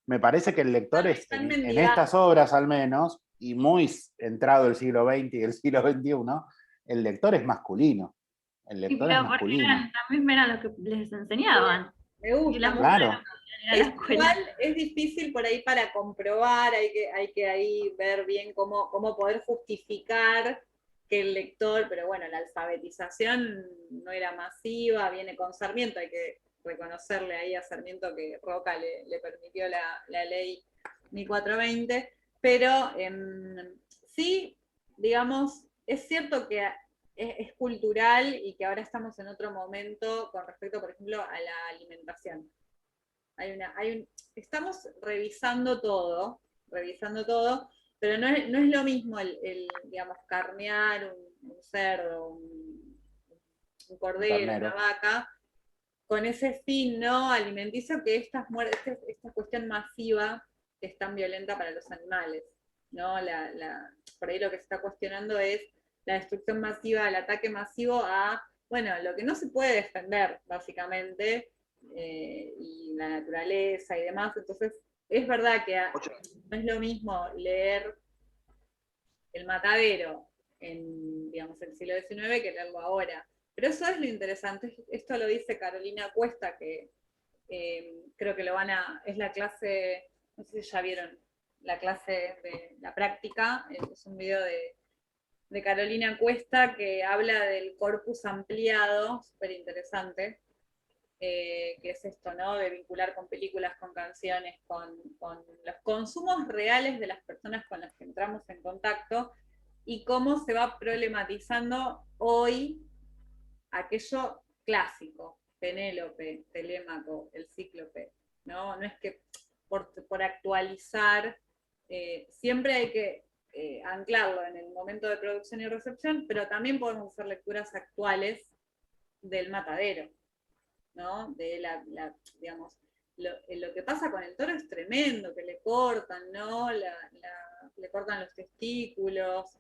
Me parece que el lector Están en estas obras al menos, y muy entrado el siglo XX y el siglo XXI, el lector es masculino. El lector es masculino. También eran los que les enseñaban. Me gusta. Claro. Igual es difícil por ahí para comprobar, hay que ahí ver bien cómo poder justificar que el lector, pero bueno, la alfabetización no era masiva, viene con Sarmiento, hay que reconocerle ahí a Sarmiento que Roca le permitió la ley 1420, pero sí, digamos, es cierto que es cultural y que ahora estamos en otro momento con respecto, por ejemplo, a la alimentación. Estamos revisando todo, pero no es lo mismo digamos, carnear un cerdo, un cordero, una vaca, con ese fin no alimenticio que esta cuestión masiva que es tan violenta para los animales, ¿no? Por ahí lo que se está cuestionando es la destrucción masiva, el ataque masivo a, bueno, lo que no se puede defender, básicamente, y la naturaleza y demás. Entonces, es verdad que no es lo mismo leer El Matadero en, digamos, el siglo XIX que leerlo ahora. Pero eso es lo interesante. Esto lo dice Carolina Cuesta, que creo que es la clase, no sé si ya vieron la clase de la práctica, es un video de Carolina Cuesta que habla del corpus ampliado, súper interesante, que es esto, ¿no? De vincular con películas, con canciones, con los consumos reales de las personas con las que entramos en contacto y cómo se va problematizando hoy aquello clásico, Penélope, Telémaco, el Cíclope, ¿no? No es que por actualizar, siempre hay que anclarlo en el momento de producción y recepción, pero también podemos hacer lecturas actuales del Matadero, ¿no? De digamos, lo que pasa con el toro es tremendo, que le cortan, ¿no? Le cortan los testículos.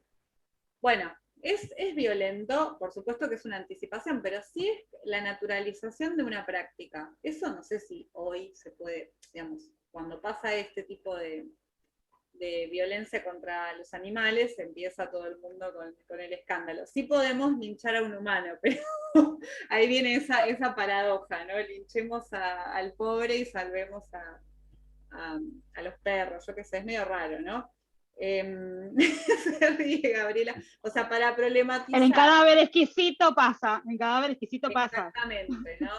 Bueno, es violento, por supuesto que es una anticipación, pero sí es la naturalización de una práctica. Eso no sé si hoy se puede, digamos, cuando pasa este tipo de violencia contra los animales, empieza todo el mundo con el escándalo. Sí podemos linchar a un humano, pero ahí viene esa paradoja, ¿no? Linchemos al pobre y salvemos a los perros, yo qué sé, es medio raro, ¿no? Se ríe Gabriela. O sea, para problematizar. En Cadáver Exquisito pasa, Exactamente, ¿no?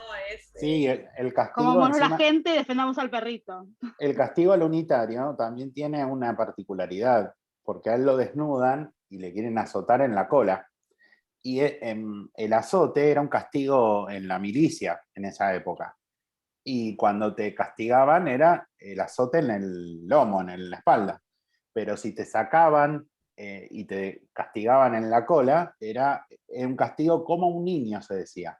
Sí, el castigo. Como monos la gente, defendamos al perrito. El castigo al unitario también tiene una particularidad, porque a él lo desnudan y le quieren azotar en la cola. Y el azote era un castigo en la milicia en esa época. Y cuando te castigaban era el azote en el lomo, en la espalda. Pero si te sacaban y te castigaban en la cola, era un castigo como un niño, se decía.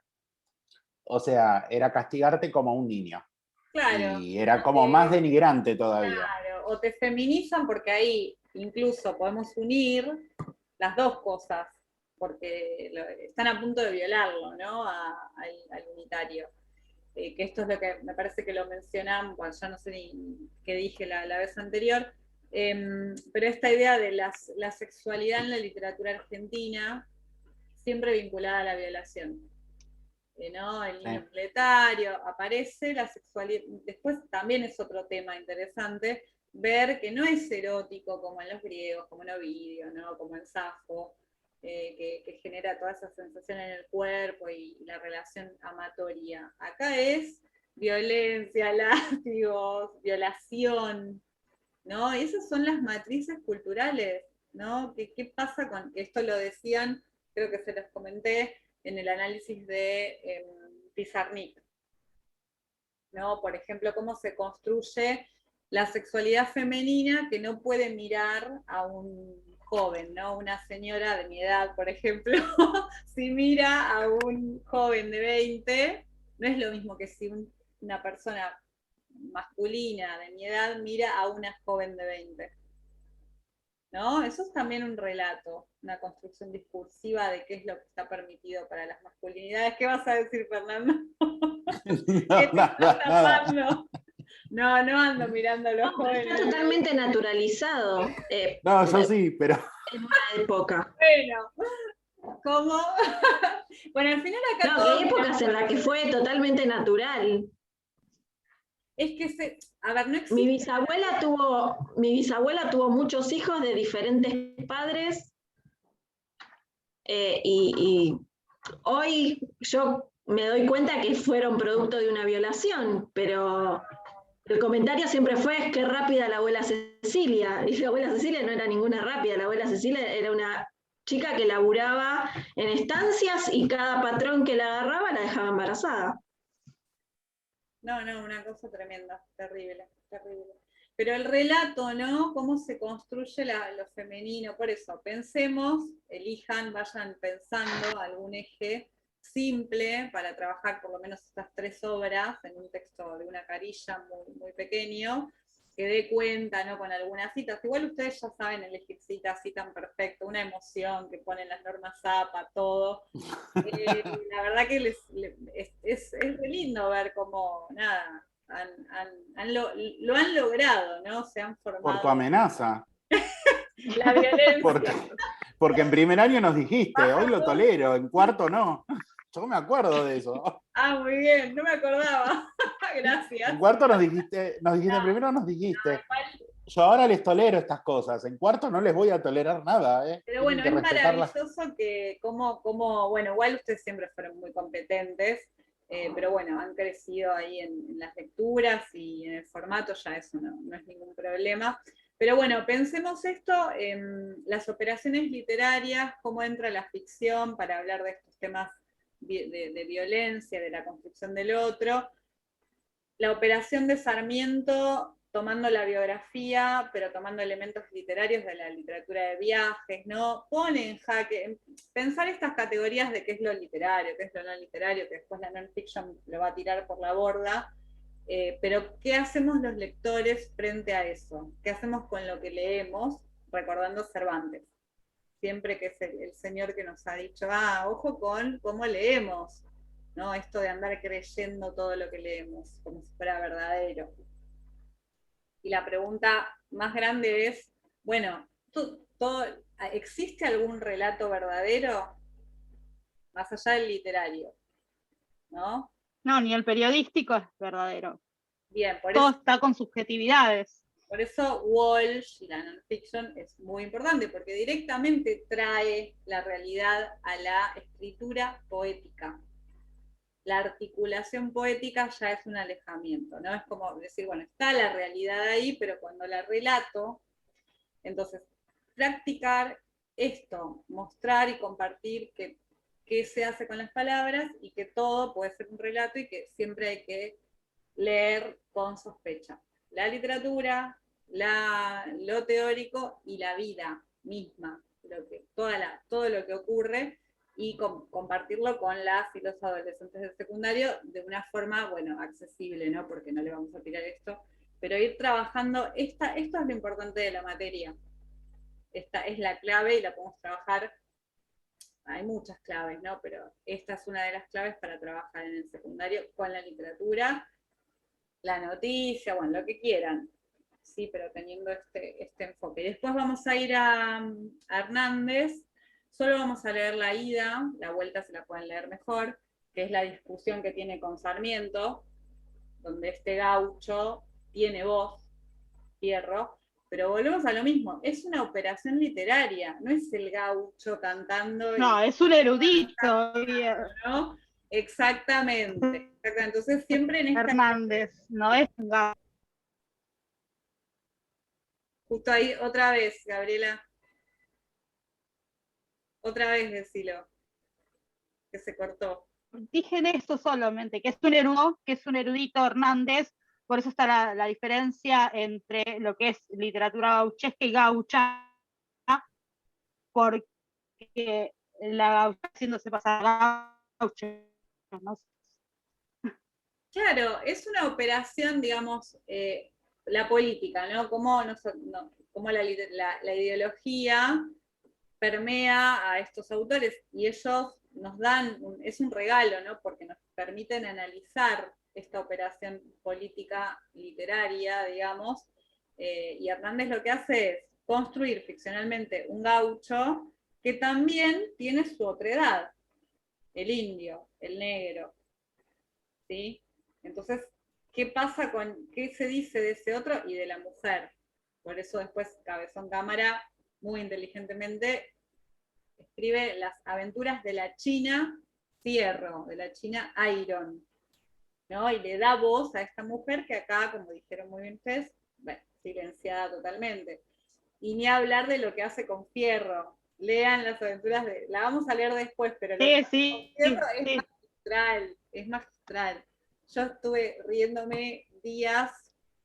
O sea, era castigarte como un niño. Claro. Y era como más denigrante todavía. Claro, o te feminizan porque ahí incluso podemos unir las dos cosas, porque están a punto de violarlo, ¿no? Al unitario. Que esto es lo que me parece que lo mencionamos, bueno, ya no sé ni qué dije la vez anterior, pero esta idea de la sexualidad en la literatura argentina, siempre vinculada a la violación. ¿No? El niño proletario, aparece la sexualidad. Después también es otro tema interesante, ver que no es erótico como en los griegos, como en Ovidio, ¿no? Como en Safo, que genera toda esa sensación en el cuerpo y la relación amatoria. Acá es violencia, látigos, violación, ¿no? Y esas son las matrices culturales, ¿no? ¿Qué pasa con esto? Lo decían, creo que se los comenté, en el análisis de Pizarnik, ¿no? Por ejemplo, cómo se construye la sexualidad femenina que no puede mirar a un joven, ¿no? Una señora de mi edad, por ejemplo, si mira a un joven de 20, no es lo mismo que si una persona masculina de mi edad mira a una joven de 20. ¿No? Eso es también un relato, una construcción discursiva de qué es lo que está permitido para las masculinidades. ¿Qué vas a decir, Fernando? ¿Qué te estás tapando? No ando mirando a los jóvenes. Está totalmente naturalizado. No, yo sí, pero... En una época. Bueno, ¿cómo? Bueno, al final acá... No, hay épocas en las que fue totalmente natural. Es que a ver, no existe. Mi bisabuela tuvo muchos hijos de diferentes padres y hoy yo me doy cuenta que fueron producto de una violación, pero el comentario siempre fue qué rápida la abuela Cecilia. Y la abuela Cecilia no era ninguna rápida, la abuela Cecilia era una chica que laburaba en estancias y cada patrón que la agarraba la dejaba embarazada. No, una cosa tremenda, terrible, terrible. Pero el relato, ¿no? Cómo se construye lo femenino. Por eso, pensemos, elijan, vayan pensando algún eje simple para trabajar por lo menos estas 3 obras en un texto de una carilla muy, muy pequeño, que dé cuenta, ¿no? Con algunas citas. Igual ustedes ya saben elegir citas así tan perfecto, una emoción que ponen las normas APA, todo. La verdad que es re lindo ver cómo, nada, lo han logrado, ¿no? Se han formado. Por tu amenaza. La violencia. Porque en primer año nos dijiste, hoy lo tolero, en cuarto no. Yo me acuerdo de eso. Ah, muy bien, no me acordaba. Gracias. En cuarto nos dijiste, en primero nos dijiste, yo ahora les tolero estas cosas, en cuarto no les voy a tolerar nada. Pero bueno, es maravilloso que como, bueno, igual ustedes siempre fueron muy competentes, pero bueno, han crecido ahí en las lecturas y en el formato, ya eso no es ningún problema. Pero bueno, pensemos esto, las operaciones literarias, cómo entra la ficción para hablar de estos temas de violencia, de la construcción del otro. La operación de Sarmiento, tomando la biografía, pero tomando elementos literarios de la literatura de viajes, ¿no? Pone en jaque, pensar estas categorías de qué es lo literario, qué es lo no literario, que después la non-fiction lo va a tirar por la borda, pero ¿qué hacemos los lectores frente a eso? ¿Qué hacemos con lo que leemos? Recordando Cervantes, siempre que es el señor que nos ha dicho, ojo con cómo leemos, ¿no? Esto de andar creyendo todo lo que leemos, como si fuera verdadero. Y la pregunta más grande es, bueno, ¿existe algún relato verdadero? Más allá del literario, ¿no? No, ni el periodístico es verdadero. Bien, todo está con subjetividades. Por eso Walsh y la non-fiction es muy importante, porque directamente trae la realidad a la escritura poética. La articulación poética ya es un alejamiento, ¿no? Es como decir, bueno, está la realidad ahí, pero cuando la relato, entonces, practicar esto, mostrar y compartir qué se hace con las palabras y que todo puede ser un relato y que siempre hay que leer con sospecha. La literatura, lo teórico y la vida, misma, todo lo que ocurre, y compartirlo con las y los adolescentes del secundario de una forma, bueno, accesible, ¿no? Porque no le vamos a tirar esto, pero ir trabajando, esto es lo importante de la materia. Esta es la clave y la podemos trabajar, hay muchas claves, ¿no? Pero esta es una de las claves para trabajar en el secundario con la literatura, la noticia, bueno, lo que quieran, sí, pero teniendo este enfoque. Después vamos a ir a Hernández, solo vamos a leer la ida, la vuelta se la pueden leer mejor, que es la discusión que tiene con Sarmiento, donde este gaucho tiene voz, Fierro, pero volvemos a lo mismo, es una operación literaria, no es el gaucho cantando. No, es un erudito. ¿No? Exactamente. Entonces siempre en esta... Hernández, no es un gaucho. Justo ahí, otra vez, Gabriela. Otra vez decilo, que se cortó. Dije eso solamente, que es un erudito Hernández, por eso está la diferencia entre lo que es literatura gauchesca y gaucha, porque la gaucha haciéndose pasar gaucho, ¿no? Claro, es una operación, digamos, la política, ¿no? Cómo la ideología permea a estos autores, y ellos nos dan, es un regalo, ¿no? Porque nos permiten analizar esta operación política literaria, digamos, y Hernández lo que hace es construir ficcionalmente un gaucho que también tiene su otredad, el indio, el negro, ¿sí? Entonces, qué se dice de ese otro y de la mujer? Por eso después Cabezón Cámara, muy inteligentemente, escribe las aventuras de la China Fierro, de la China Iron, ¿no? Y le da voz a esta mujer que acá, como dijeron muy bien ustedes, bueno, silenciada totalmente. Y ni hablar de lo que hace con Fierro. Lean las aventuras la vamos a leer después, pero lo que hace con Fierro es magistral, es magistral. Yo estuve riéndome días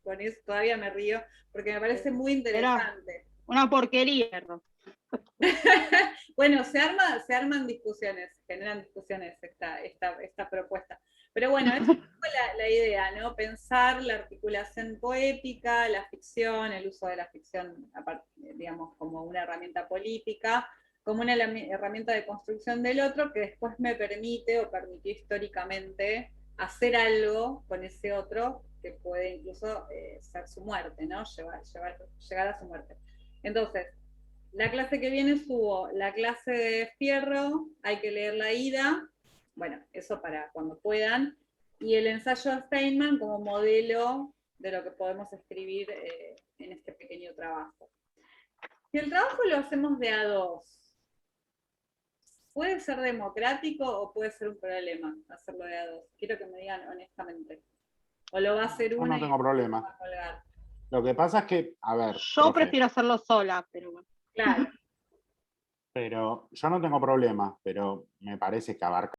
con eso, todavía me río, porque me parece muy interesante. Una porquería. Bueno, se arman discusiones, generan discusiones esta propuesta. Pero bueno, esa es la idea, ¿no? Pensar la articulación poética, la ficción, el uso de la ficción, digamos, como una herramienta política, como una herramienta de construcción del otro, que después me permite o permitió históricamente hacer algo con ese otro que puede incluso ser su muerte, ¿no? Llegar a su muerte. Entonces, la clase que viene subo la clase de Fierro, hay que leer la ida, bueno, eso para cuando puedan, y el ensayo de Feynman como modelo de lo que podemos escribir en este pequeño trabajo. Si el trabajo lo hacemos de a dos, ¿puede ser democrático o puede ser un problema hacerlo de a dos? Quiero que me digan honestamente. ¿O lo va a hacer uno? No tengo problema. Lo que pasa es que, a ver... Yo prefiero hacerlo sola, pero bueno. Claro. Pero yo no tengo problema, pero me parece que abarca